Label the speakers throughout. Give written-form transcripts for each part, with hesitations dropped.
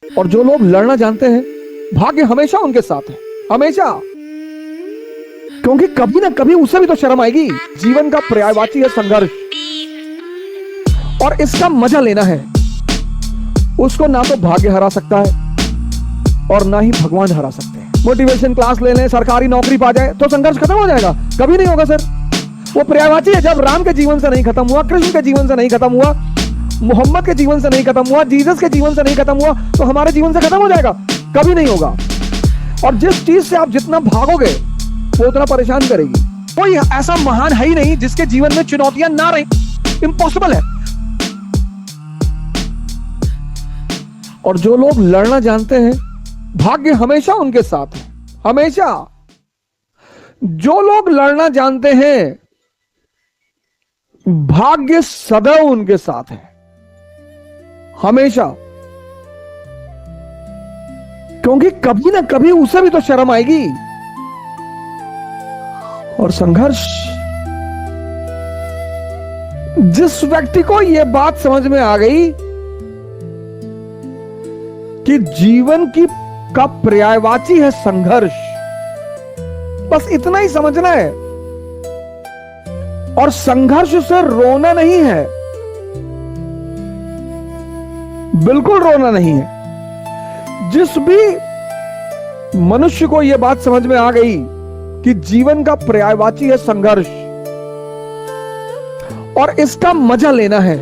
Speaker 1: और जो लोग लड़ना जानते हैं, भाग्य हमेशा उनके साथ है, हमेशा। क्योंकि कभी ना कभी उसे भी तो शर्म आएगी। जीवन का पर्यायवाची है संघर्ष, और इसका मजा लेना है। उसको ना तो भाग्य हरा सकता है और ना ही भगवान हरा सकते हैं। मोटिवेशन क्लास ले लें, सरकारी नौकरी पा जाए तो संघर्ष खत्म हो जाएगा? कभी नहीं होगा सर। वो पर्यायवाची है। जब राम के जीवन से नहीं खत्म हुआ, कृष्ण के जीवन से नहीं खत्म हुआ, मोहम्मद के जीवन से नहीं खत्म हुआ, जीसस के जीवन से नहीं खत्म हुआ, तो हमारे जीवन से खत्म हो जाएगा? कभी नहीं होगा। और जिस चीज से आप जितना भागोगे वो उतना परेशान करेगी। कोई ऐसा महान है ही नहीं जिसके जीवन में चुनौतियां ना रही। इम्पॉसिबल है। और जो लोग लड़ना जानते हैं, भाग्य हमेशा उनके साथ है, हमेशा। जो लोग लड़ना जानते हैं, भाग्य सदैव उनके साथ है, हमेशा। क्योंकि कभी ना कभी उसे भी तो शर्म आएगी। और संघर्ष, जिस व्यक्ति को यह बात समझ में आ गई कि जीवन की का पर्यायवाची है संघर्ष, बस इतना ही समझना है। और संघर्ष से रोना नहीं है, बिल्कुल रोना नहीं है। जिस भी मनुष्य को यह बात समझ में आ गई कि जीवन का पर्यायवाची है संघर्ष और इसका मजा लेना है,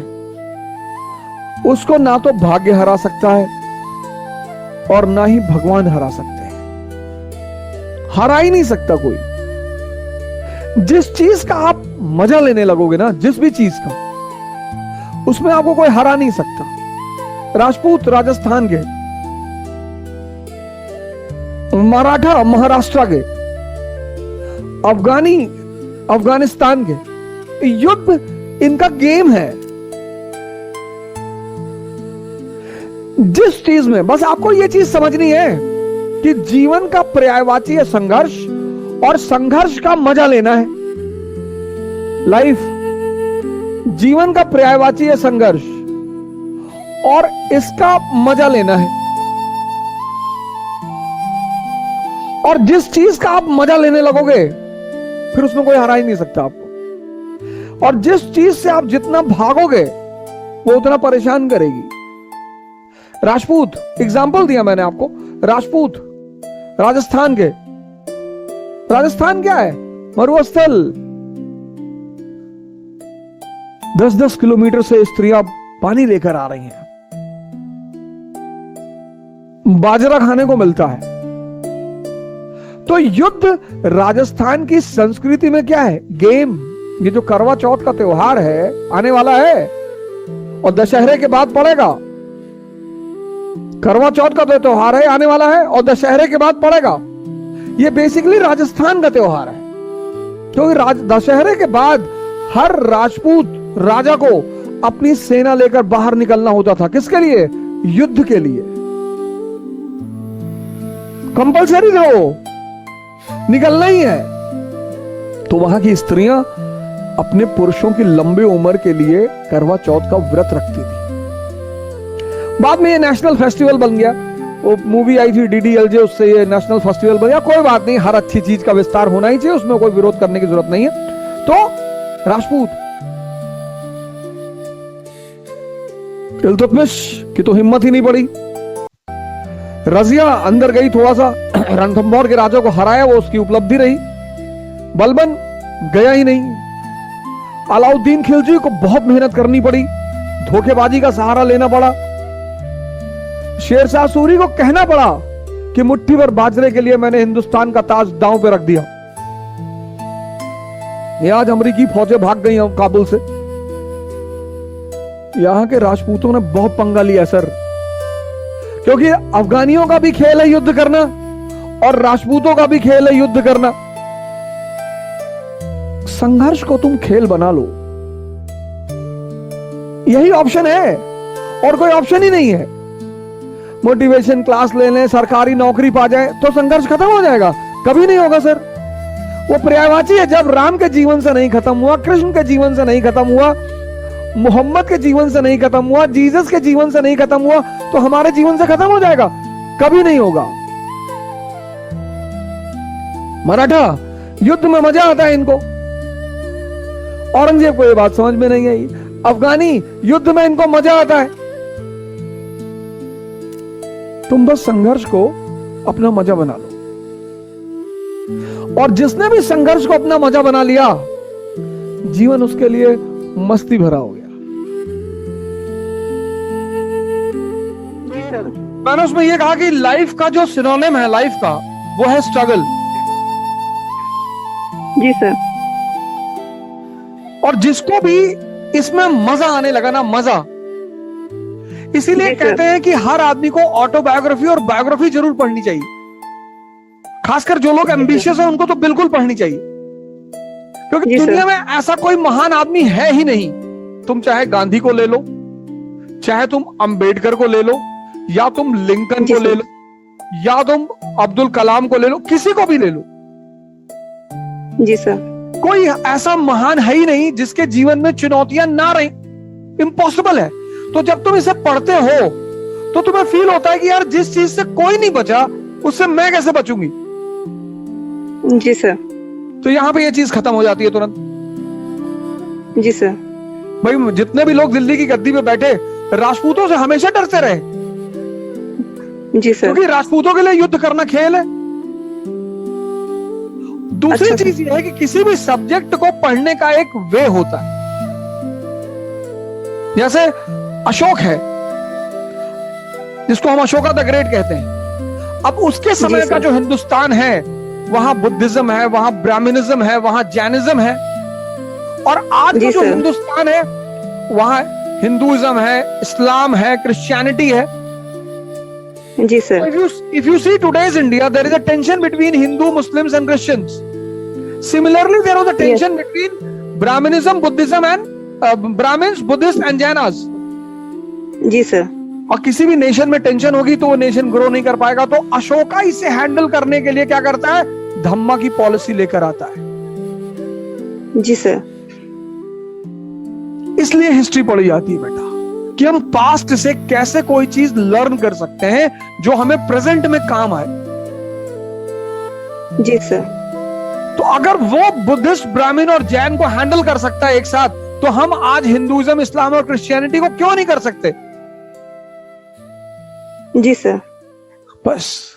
Speaker 1: उसको ना तो भाग्य हरा सकता है और ना ही भगवान हरा सकते हैं। हरा ही नहीं सकता कोई। जिस चीज का आप मजा लेने लगोगे ना, जिस भी चीज का, उसमें आपको कोई हरा नहीं सकता। राजपूत राजस्थान के, मराठा महाराष्ट्र के, अफगानी अफगानिस्तान के, युद्ध इनका गेम है। जिस चीज में बस आपको यह चीज समझनी है कि जीवन का पर्यायवाची है संघर्ष और संघर्ष का मजा लेना है। लाइफ, जीवन का पर्यायवाची है संघर्ष और इसका मजा लेना है। और जिस चीज का आप मजा लेने लगोगे, फिर उसमें कोई हरा ही नहीं सकता आपको। और जिस चीज से आप जितना भागोगे वो उतना परेशान करेगी। राजपूत, एग्जाम्पल दिया मैंने आपको, राजपूत राजस्थान के। राजस्थान क्या है? मरुस्थल। 10-10 किलोमीटर से स्त्रियां पानी लेकर आ रही हैं। बाजरा खाने को मिलता है। तो युद्ध राजस्थान की संस्कृति में क्या है? गेम। ये जो करवा चौथ का त्योहार है, आने वाला है और दशहरे के बाद पड़ेगा। करवा चौथ का तो त्योहार है, आने वाला है और दशहरे के बाद पड़ेगा। ये बेसिकली राजस्थान का त्योहार है। क्योंकि दशहरे के बाद हर राजपूत राजा को अपनी सेना लेकर बाहर निकलना होता था। किसके लिए? युद्ध के लिए। कंपलसरी था, वो निकलना ही है। तो वहां की स्त्रियां अपने पुरुषों की लंबी उम्र के लिए करवा चौथ का व्रत रखती थी। बाद में ये नेशनल फेस्टिवल बन गया। वो मूवी आई थी DDLJ, उससे ये नेशनल फेस्टिवल बन गया। कोई बात नहीं, हर अच्छी चीज का विस्तार होना ही चाहिए, उसमें कोई विरोध करने की जरूरत नहीं है। तो राजपूत इल्तुतमिश की तो हिम्मत ही नहीं पड़ी। रजिया अंदर गई, थोड़ा सा रणथंभौर के राजा को हराया, वो उसकी उपलब्धि रही। बलबन गया ही नहीं। अलाउद्दीन खिलजी को बहुत मेहनत करनी पड़ी, धोखेबाजी का सहारा लेना पड़ा। शेरशाह सूरी को कहना पड़ा कि मुट्ठी भर बाजरे के लिए मैंने हिंदुस्तान का ताज दांव पे रख दिया। ये आज अमेरिकी फौजें भाग गई हैं काबुल से। यहां के राजपूतों ने बहुत पंगा लिया सर, क्योंकि अफगानियों का भी खेल है युद्ध करना और राजपूतों का भी खेल है युद्ध करना। संघर्ष को तुम खेल बना लो, यही ऑप्शन है और कोई ऑप्शन ही नहीं है। मोटिवेशन क्लास ले लें, सरकारी नौकरी पा जाए तो संघर्ष खत्म हो जाएगा? कभी नहीं होगा सर। वो पर्यायवाची है। जब राम के जीवन से नहीं खत्म हुआ, कृष्ण के जीवन से नहीं खत्म हुआ, मोहम्मद के जीवन से नहीं खत्म हुआ, जीसस के जीवन से नहीं खत्म हुआ, तो हमारे जीवन से खत्म हो जाएगा? कभी नहीं होगा। मराठा युद्ध में मजा आता है इनको, औरंगजेब को यह बात समझ में नहीं आई। अफगानी युद्ध में इनको मजा आता है। तुम बस संघर्ष को अपना मजा बना लो, और जिसने भी संघर्ष को अपना मजा बना लिया, जीवन उसके लिए मस्ती भरा हो गया। मैंने उसमें यह कहा कि लाइफ का जो सिनोनिम है लाइफ का, वो है स्ट्रगल।
Speaker 2: जी सर।
Speaker 1: और जिसको भी इसमें मजा आने लगा ना, मजा, इसीलिए कहते हैं कि हर आदमी को ऑटोबायोग्राफी और बायोग्राफी जरूर पढ़नी चाहिए। खासकर जो लोग एम्बिशियस हैं उनको तो बिल्कुल पढ़नी चाहिए, क्योंकि दुनिया में ऐसा कोई महान आदमी है ही नहीं। तुम चाहे गांधी को ले लो, चाहे तुम अंबेडकर को ले लो, या तुम लिंकन को ले लो, या तुम अब्दुल कलाम को ले लो, किसी को भी ले लो।
Speaker 2: जी सर।
Speaker 1: कोई ऐसा महान है ही नहीं जिसके जीवन में चुनौतियां ना रही। इम्पॉसिबल है। तो जब तुम इसे पढ़ते हो तो तुम्हें फील होता है कि यार जिस चीज से कोई नहीं बचा, उससे मैं कैसे बचूंगी?
Speaker 2: जी सर।
Speaker 1: तो यहां पे ये चीज खत्म हो जाती है तुरंत।
Speaker 2: जी सर।
Speaker 1: भाई जितने भी लोग दिल्ली की गद्दी पे बैठे, राजपूतों से हमेशा डरते रहे।
Speaker 2: जी सर।
Speaker 1: क्योंकि राजपूतों के लिए युद्ध करना खेल है। दूसरी चीज ये है कि किसी भी सब्जेक्ट को पढ़ने का एक वे होता है। जैसे अशोक है, जिसको हम अशोका द ग्रेट कहते हैं। अब उसके समय का जो हिंदुस्तान है, वहां बुद्धिज्म है, वहां ब्राह्मणिज्म है, वहां जैनिज्म है। और आज का जो हिंदुस्तान है, वहां हिंदुइज्म है, इस्लाम है, क्रिश्चियनिटी है।
Speaker 2: जी sir.
Speaker 1: If you see today's India, there is a tension between Hindu, Muslims and Christians. Similarly, there was a tension between Brahminism, Buddhism and Brahmins, Buddhists and Jainas.
Speaker 2: जी सर।
Speaker 1: और किसी भी nation में tension होगी तो वो nation grow नहीं कर पाएगा। तो अशोका इसे हैंडल करने के लिए क्या करता है? धम्मा की पॉलिसी लेकर आता है।
Speaker 2: जी सर।
Speaker 1: इसलिए हिस्ट्री पढ़ी जाती है बेटा, कि हम पास्ट से कैसे कोई चीज लर्न कर सकते हैं जो हमें प्रेजेंट में काम आए।
Speaker 2: जी सर।
Speaker 1: तो अगर वो बुद्धिस्ट, ब्राह्मण और जैन को हैंडल कर सकता है एक साथ, तो हम आज हिंदुइज्म, इस्लाम और क्रिश्चियनिटी को क्यों नहीं कर सकते?
Speaker 2: जी सर।
Speaker 1: बस